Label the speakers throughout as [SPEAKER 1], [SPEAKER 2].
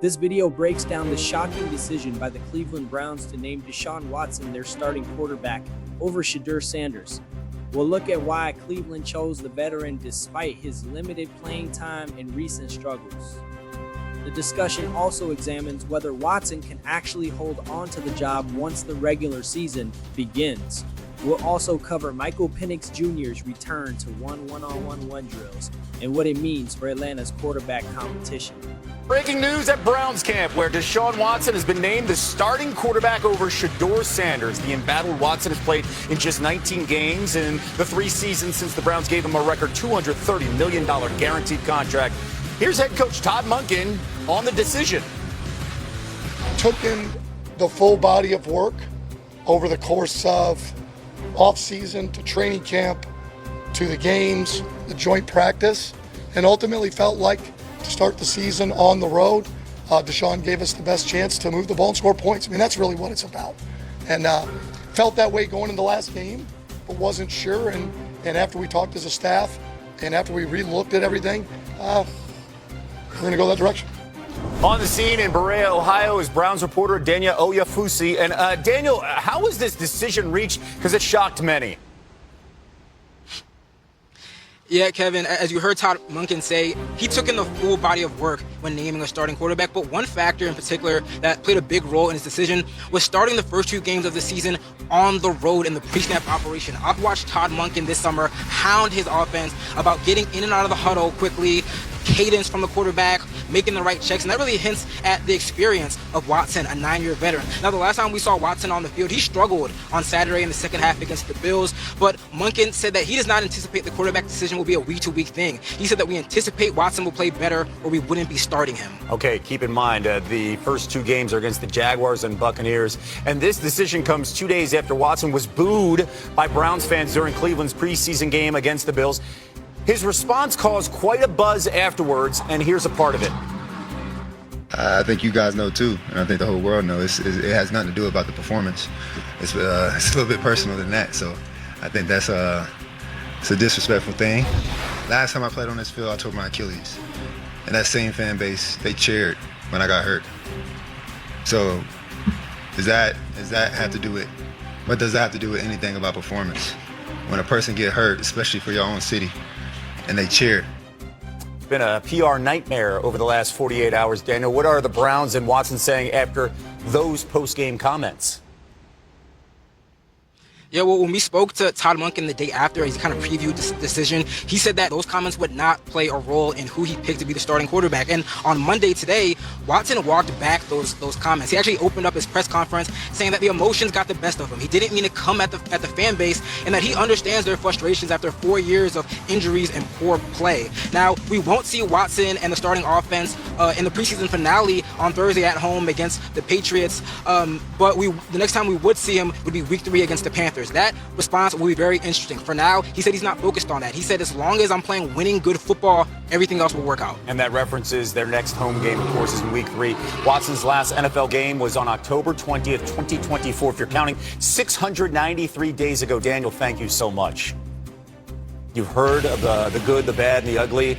[SPEAKER 1] This video breaks down the shocking decision by the Cleveland Browns to name Deshaun Watson their starting quarterback over Shedeur Sanders. We'll look at why Cleveland chose the veteran despite his limited playing time and recent struggles. The discussion also examines whether Watson can actually hold on to the job once the regular season begins. We'll also cover Michael Penix Jr.'s return to one-on-one drills and what it means for Atlanta's quarterback competition.
[SPEAKER 2] Breaking news at Browns camp, where Deshaun Watson has been named the starting quarterback over Shedeur Sanders. The embattled Watson has played in just 19 games in the 3 seasons since the Browns gave him a record $230 million guaranteed contract. Here's head coach Todd Monken on the decision.
[SPEAKER 3] Took in the full body of work over the course of off-season to training camp to the games, the joint practice, and ultimately felt like to start the season on the road, Deshaun gave us the best chance to move the ball and score points. I mean, that's really what it's about. And felt that way going into the last game, but wasn't sure. And after we talked as a staff and after we re-looked at everything, we're going to go that direction.
[SPEAKER 2] On the scene in Berea, Ohio, is Browns reporter Daniel Oyafusi. And Daniel, how was this decision reached? Because it shocked many.
[SPEAKER 4] Yeah, Kevin, as you heard Todd Monken say, he took in the full body of work when naming a starting quarterback. But one factor in particular that played a big role in his decision was starting the first 2 games of the season on the road in the pre-snap operation. I've watched Todd Monken this summer hound his offense about getting in and out of the huddle quickly, cadence from the quarterback, making the right checks, and that really hints at the experience of Watson, a 9-year veteran. Now, the last time we saw Watson on the field, he struggled on Saturday in the second half against the Bills, but Monken said that he does not anticipate the quarterback decision will be a week-to-week thing. He said that we anticipate Watson will play better or we wouldn't be starting him.
[SPEAKER 2] Okay, keep in mind, the first 2 games are against the Jaguars and Buccaneers, and this decision comes 2 days after Watson was booed by Browns fans during Cleveland's preseason game against the Bills. His response caused quite a buzz afterwards, and here's a part of it.
[SPEAKER 5] I think you guys know too, and I think the whole world knows. It has nothing to do about the performance. It's a little bit personal than that. So I think that's it's a disrespectful thing. Last time I played on this field, I tore my Achilles, and that same fan base, they cheered when I got hurt. So does that have to do with? What does that have to do with anything about performance? When a person get hurt, especially for your own city, and they cheer.
[SPEAKER 2] It's been a PR nightmare over the last 48 hours. Daniel, what are the Browns and Watson saying after those post-game comments?
[SPEAKER 4] Yeah, well, when we spoke to Todd Monken the day after, he kind of previewed this decision. He said that those comments would not play a role in who he picked to be the starting quarterback. And on Monday today, Watson walked back those comments. He actually opened up his press conference saying that the emotions got the best of him. He didn't mean to come at the fan base, and that he understands their frustrations after 4 years of injuries and poor play. Now, we won't see Watson and the starting offense in the preseason finale on Thursday at home against the Patriots. But the next time we would see him would be Week 3 against the Panthers. That response will be very interesting. For now, he said he's not focused on that. He said, as long as I'm playing winning good football, everything else will work out.
[SPEAKER 2] And that references their next home game, of course, is in Week 3. Watson's last NFL game was on October 20th, 2024. If you're counting, 693 days ago. Daniel, thank you so much. You've heard of the good, the bad, and the ugly.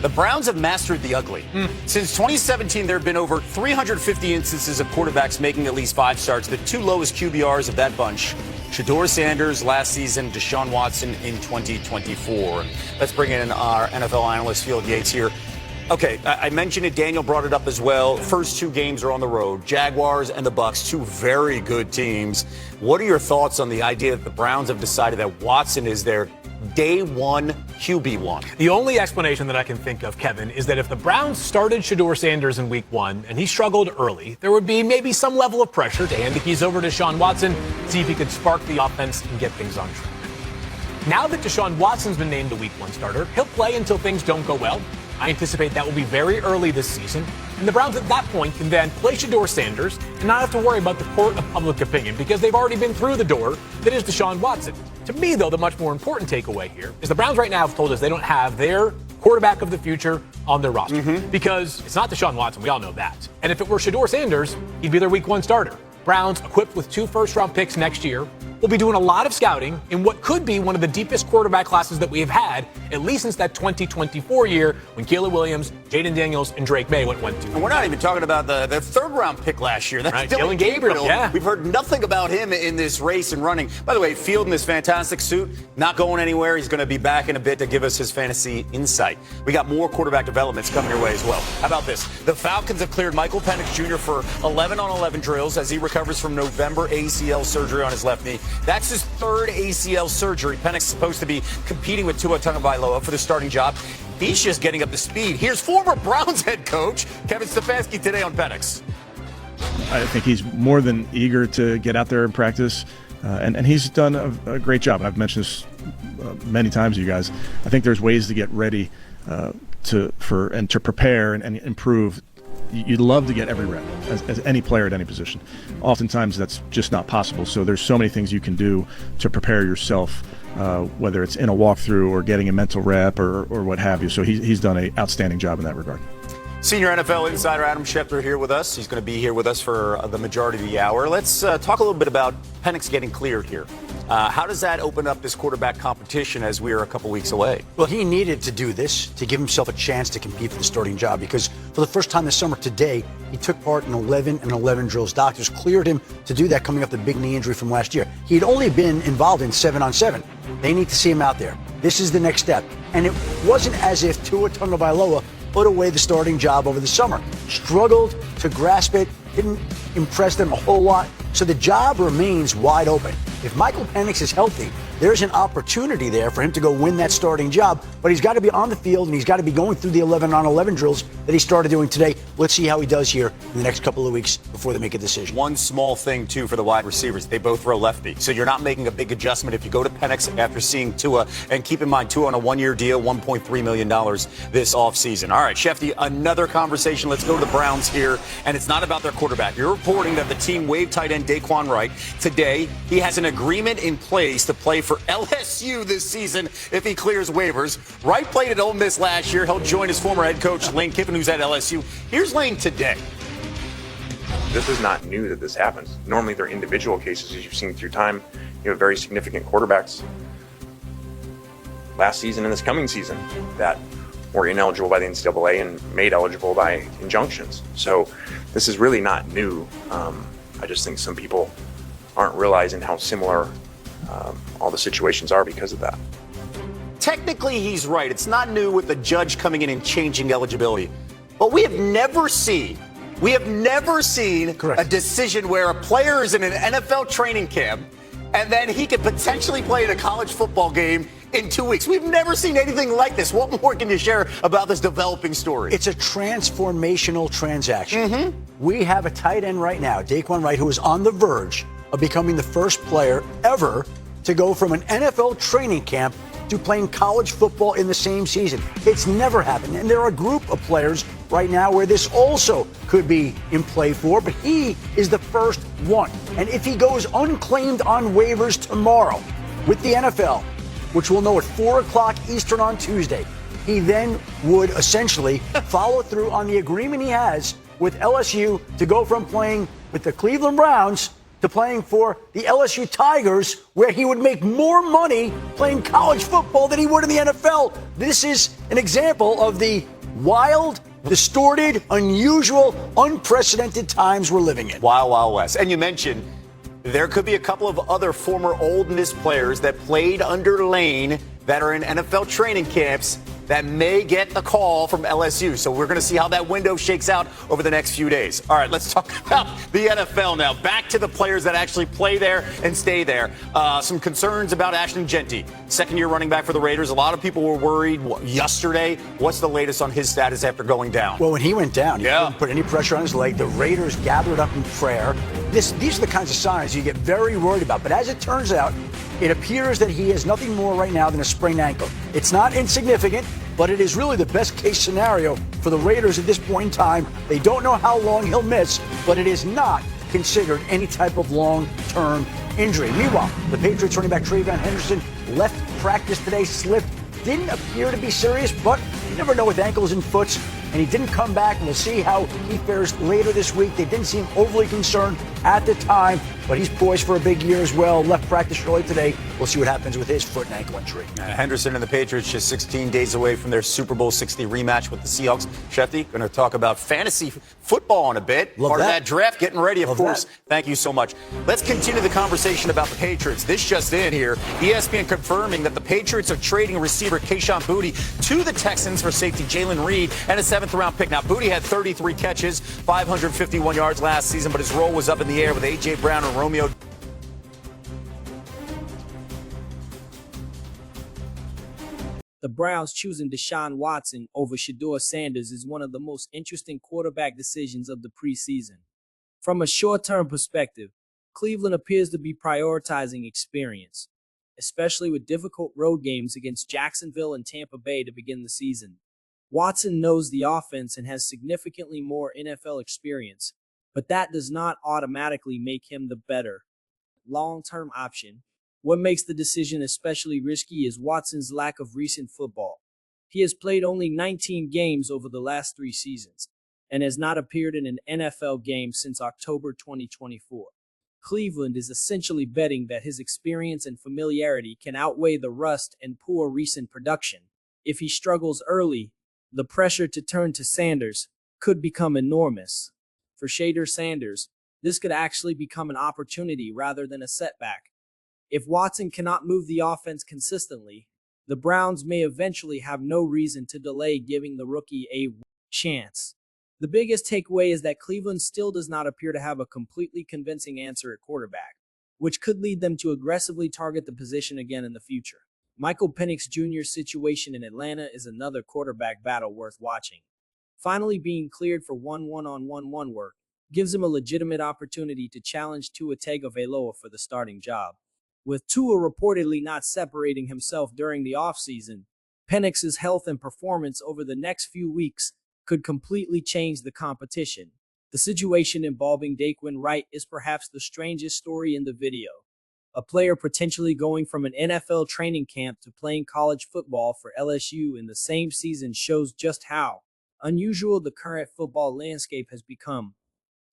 [SPEAKER 2] The Browns have mastered the ugly. Since 2017, there have been over 350 instances of quarterbacks making at least 5 starts. The 2 lowest QBRs of that bunch, Shedeur Sanders last season, Deshaun Watson in 2024. Let's bring in our NFL analyst, Field Yates, here. Okay, I mentioned it. Daniel brought it up as well. First 2 games are on the road. Jaguars and the Bucs, 2 very good teams. What are your thoughts on the idea that the Browns have decided that Watson is their day 1 QB1?
[SPEAKER 6] The only explanation that I can think of, Kevin, is that if the Browns started Shedeur Sanders in Week 1 and he struggled early, there would be maybe some level of pressure to hand the keys over to Deshaun Watson, see if he could spark the offense and get things on track. Now that Deshaun Watson's been named the Week 1 starter, he'll play until things don't go well. I anticipate that will be very early this season, and the Browns at that point can then play Shedeur Sanders and not have to worry about the court of public opinion because they've already been through the door that is Deshaun Watson. To me, though, the much more important takeaway here is the Browns right now have told us they don't have their quarterback of the future on their roster because it's not Deshaun Watson. We all know that. And if it were Shedeur Sanders, he'd be their Week 1 starter. Browns equipped with 2 first-round picks next year, will be doing a lot of scouting in what could be one of the deepest quarterback classes that we have had, at least since that 2024 year when Caleb Williams, Jayden Daniels, and Drake May went to.
[SPEAKER 2] And we're not even talking about the third-round pick last year. That's
[SPEAKER 6] right,
[SPEAKER 2] Dylan
[SPEAKER 6] Gabriel. Yeah.
[SPEAKER 2] We've heard nothing about him in this race and running. By the way, Field in this fantastic suit, not going anywhere. He's going to be back in a bit to give us his fantasy insight. We got more quarterback developments coming your way as well. How about this? The Falcons have cleared Michael Penix Jr. for 11 on 11 drills as he recovers from November ACL surgery on his left knee. That's his third ACL surgery. Penix is supposed to be competing with Tua Tagovailoa for the starting job. He's just getting up to speed. Here's former Browns head coach Kevin Stefanski today on Penix.
[SPEAKER 7] I think he's more than eager to get out there and practice, and he's done a great job. I've mentioned this many times to you guys. I think there's ways to get ready to prepare and improve. You'd love to get every rep as any player at any position. Oftentimes that's just not possible. So there's so many things you can do to prepare yourself, whether it's in a walkthrough or getting a mental rep or what have you. So he's done an outstanding job in that regard.
[SPEAKER 2] Senior NFL insider Adam Schefter here with us. He's going to be here with us for the majority of the hour. Let's talk a little bit about Penix getting cleared here. How does that open up this quarterback competition as we are a couple weeks away?
[SPEAKER 8] Well, he needed to do this to give himself a chance to compete for the starting job because for the first time this summer today, he took part in 11 and 11 drills. Doctors cleared him to do that coming off the big knee injury from last year. He had only been involved in 7-on-7. They need to see him out there. This is the next step. And it wasn't as if Tua Tagovailoa put away the starting job over the summer. Struggled to grasp it, didn't impress them a whole lot. So the job remains wide open. If Michael Penix is healthy, there's an opportunity there for him to go win that starting job, but he's got to be on the field and he's got to be going through the 11-on-11 drills that he started doing today. Let's see how he does here in the next couple of weeks before they make a decision.
[SPEAKER 2] One small thing, too, for the wide receivers. They both throw lefty, so you're not making a big adjustment if you go to Penix after seeing Tua. And keep in mind, Tua on a one-year deal, $1.3 million this offseason. All right, Shefty, another conversation. Let's go to the Browns here, and it's not about their quarterback. You're reporting that the team waived tight end Daquan Wright today. He has an agreement in place to play for LSU this season if he clears waivers. Wright played at Ole Miss last year. He'll join his former head coach, Lane Kiffin, who's at LSU. Here's Lane today.
[SPEAKER 9] This is not new that this happens. Normally, they're individual cases, as you've seen through time. You have very significant quarterbacks last season and this coming season that were ineligible by the NCAA and made eligible by injunctions. So this is really not new. I just think some people aren't realizing how similar all the situations are because of that.
[SPEAKER 2] Technically, he's right. It's not new with the judge coming in and changing eligibility. But we have never seen
[SPEAKER 8] Correct.
[SPEAKER 2] a decision where a player is in an NFL training camp and then he could potentially play in a college football game in 2 weeks. We've never seen anything like this. What more can you share about this developing story?
[SPEAKER 8] It's a transformational transaction.
[SPEAKER 2] Mm-hmm.
[SPEAKER 8] We have a tight end right now, Daquan Wright, who is on the verge of becoming the first player ever to go from an NFL training camp to playing college football in the same season. It's never happened. And there are a group of players right now where this also could be in play for, but he is the first one. And if he goes unclaimed on waivers tomorrow with the NFL, which we'll know at 4 o'clock Eastern on Tuesday, he then would essentially follow through on the agreement he has with LSU to go from playing with the Cleveland Browns to playing for the LSU Tigers, where he would make more money playing college football than he would in the NFL. This is an example of the wild, distorted, unusual, unprecedented times we're living in.
[SPEAKER 2] Wild, Wild West. And you mentioned there could be a couple of other former Ole Miss players that played under Lane that are in NFL training camps that may get the call from LSU. So we're going to see how that window shakes out over the next few days. All right, let's talk about the NFL now. Back to the players that actually play there and stay there. Some concerns about Ashton Jeanty, second-year running back for the Raiders. A lot of people were worried yesterday. What's the latest on his status after going down?
[SPEAKER 8] Well, when he went down, he couldn't put any pressure on his leg. The Raiders gathered up in prayer. These are the kinds of signs you get very worried about. But as it turns out, it appears that he has nothing more right now than a sprained ankle. It's not insignificant, but it is really the best case scenario for the Raiders at this point in time. They don't know how long he'll miss, but it is not considered any type of long-term injury. Meanwhile, the Patriots running back Trayvon Henderson left practice today, slipped, didn't appear to be serious, but you never know with ankles and foots, and he didn't come back, and we'll see how he fares later this week. They didn't seem overly concerned. at the time, but he's poised for a big year as well. Left practice early today. We'll see what happens with his foot and ankle injury.
[SPEAKER 2] Henderson and the Patriots just 16 days away from their Super Bowl 60 rematch with the Seahawks. Shefty, going to talk about fantasy football in a bit.
[SPEAKER 8] Love
[SPEAKER 2] Part
[SPEAKER 8] that.
[SPEAKER 2] of that draft, getting ready, of
[SPEAKER 8] Love
[SPEAKER 2] course.
[SPEAKER 8] that.
[SPEAKER 2] Thank you so much. Let's continue the conversation about the Patriots. This just in here. ESPN confirming that the Patriots are trading receiver Kayshon Boutte to the Texans for safety Jalen Reed and a 7th-round pick. Now, Boutte had 33 catches, 551 yards last season, but his role was up in the air with A.J. Brown and Romeo.
[SPEAKER 1] The Browns choosing Deshaun Watson over Shedeur Sanders is one of the most interesting quarterback decisions of the preseason. From a short-term perspective, Cleveland appears to be prioritizing experience, especially with difficult road games against Jacksonville and Tampa Bay to begin the season. Watson knows the offense and has significantly more NFL experience, but that does not automatically make him the better long-term option. What makes the decision especially risky is Watson's lack of recent football. He has played only 19 games over the last 3 seasons and has not appeared in an NFL game since October 2024. Cleveland is essentially betting that his experience and familiarity can outweigh the rust and poor recent production. If he struggles early, the pressure to turn to Sanders could become enormous. For Shedeur Sanders, this could actually become an opportunity rather than a setback. If Watson cannot move the offense consistently, the Browns may eventually have no reason to delay giving the rookie a chance. The biggest takeaway is that Cleveland still does not appear to have a completely convincing answer at quarterback, which could lead them to aggressively target the position again in the future. Michael Penix Jr.'s situation in Atlanta is another quarterback battle worth watching. Finally being cleared for one-on-one work gives him a legitimate opportunity to challenge Tua Tagovailoa for the starting job. With Tua reportedly not separating himself during the offseason, Penix's health and performance over the next few weeks could completely change the competition. The situation involving Daquan Wright is perhaps the strangest story in the video. A player potentially going from an NFL training camp to playing college football for LSU in the same season shows just how unusual the current football landscape has become.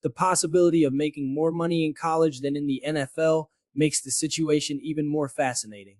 [SPEAKER 1] The possibility of making more money in college than in the NFL makes the situation even more fascinating.